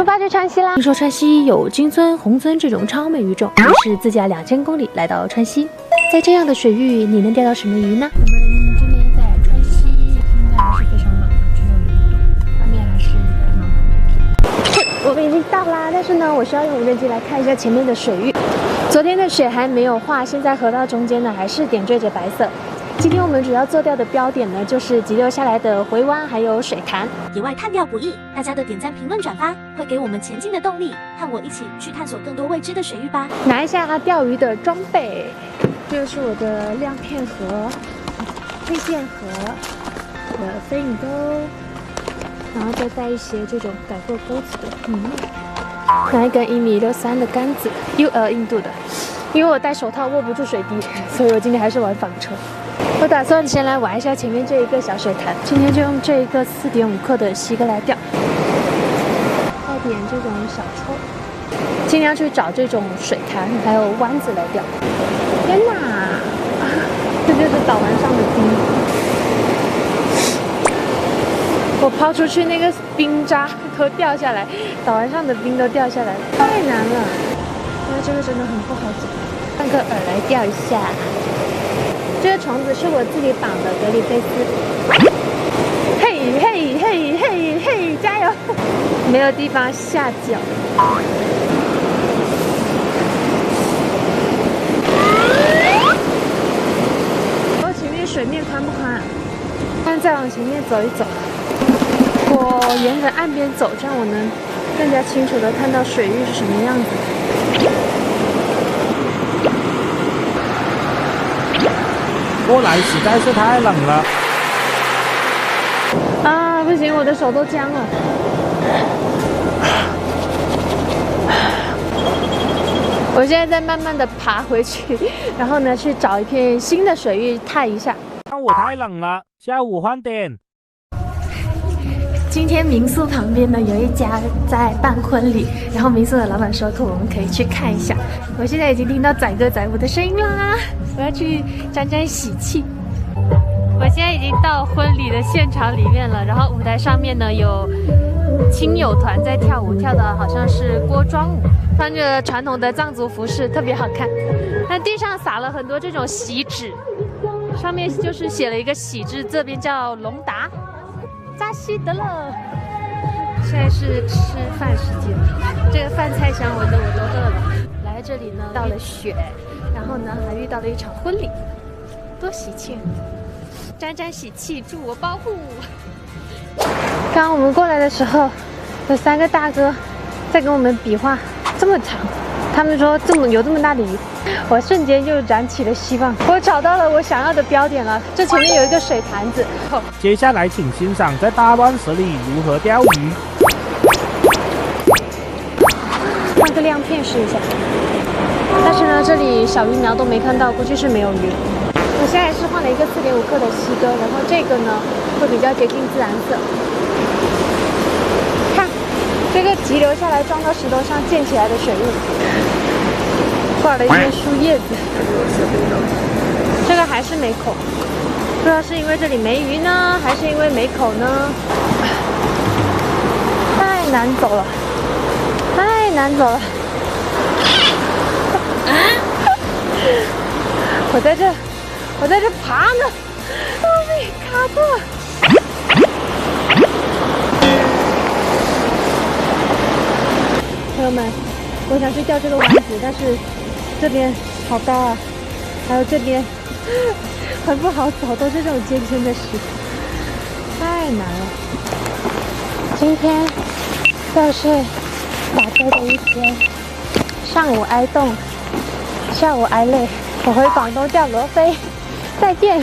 出发去川西啦！听说川西有金村、红村这种超美鱼种，于是自驾2000公里来到川西。在这样的水域，你能钓到什么鱼呢？我们今天在川西，应该还是非常冷的，只有0度，外面还是暖和的。我们已经到啦，但是呢，我需要用无人机来看一下前面的水域。昨天的水还没有化，现在河道中间呢还是点缀着白色。 今天我们主要做钓的标点呢，就是急流下来的回湾，还有水潭。野外探钓不易，大家的点赞、评论、转发会给我们前进的动力，和我一起去探索更多未知的水域吧。拿一下钓鱼的装备，这是我的亮片盒、配件盒、我的飞影钩，然后再带一些这种改过钩子的米粒，拿一根1.63米的杆子印度的，因为我戴手套握不住水滴，所以我今天还是玩纺车。 我打算先来玩一下前面这一个小水潭，今天就用这一个4.5克的锡钩来钓，带点这种小抽，尽量去找这种水潭还有湾子来钓。天哪，这就是岛湾上的冰，我抛出去那个冰渣都掉下来，岛湾上的冰都掉下来，太难了，因为这个真的很不好走。换个饵来钓一下。 这个虫子是我自己绑的格里菲斯，嘿嘿嘿嘿嘿，加油！没有地方下脚。我前面水面宽不宽啊？但再往前面走一走，我沿着岸边走，这样我能更加清楚的看到水域是什么样子。 过来实在是太冷了啊！不行，我的手都僵了。我现在在慢慢的爬回去，然后呢，去找一片新的水域探一下。我太冷了，下午换点。今天民宿旁边呢有一家在办婚礼，然后民宿的老板说我们可以去看一下。我现在已经听到载歌载舞的声音啦，我要去沾沾喜气。我现在已经到婚礼的现场里面了，然后舞台上面呢有亲友团在跳舞，跳的好像是锅庄舞，穿着传统的藏族服饰，特别好看。那地上撒了很多这种喜纸，上面就是写了一个喜字，这边叫龙达。 扎西德勒，现在是吃饭时间，这个饭菜香闻得我都饿了。来这里呢，到了雪，然后呢还遇到了一场婚礼，多喜庆！沾沾喜气，祝我包护。刚刚我们过来的时候，有3个大哥在跟我们比划，这么长，他们说有这么大的鱼，我瞬间就燃起了希望。我找到了我想要的标点了，这前面有一个水潭子。接下来请欣赏在大湾石里如何钓鱼。换个亮片试一下，但是呢，这里小鱼苗都没看到，估计是没有鱼。我现在是换了一个4.5克的锡钩，然后这个呢会比较接近自然色。看，这个急流下来撞到石头上溅起来的水雾。 挂了一片树叶子，这个还是没口，不知道是因为这里没鱼呢，还是因为没口呢？太难走了，太难走了！我在这爬呢，我被卡住了。朋友们，我想去钓这个丸子，但是。 这边好高啊，还有这边很不好走，都是这种尖尖的石头，太难了。今天又是打车的一天，上午挨冻，下午挨累。我回广东钓罗非，再见。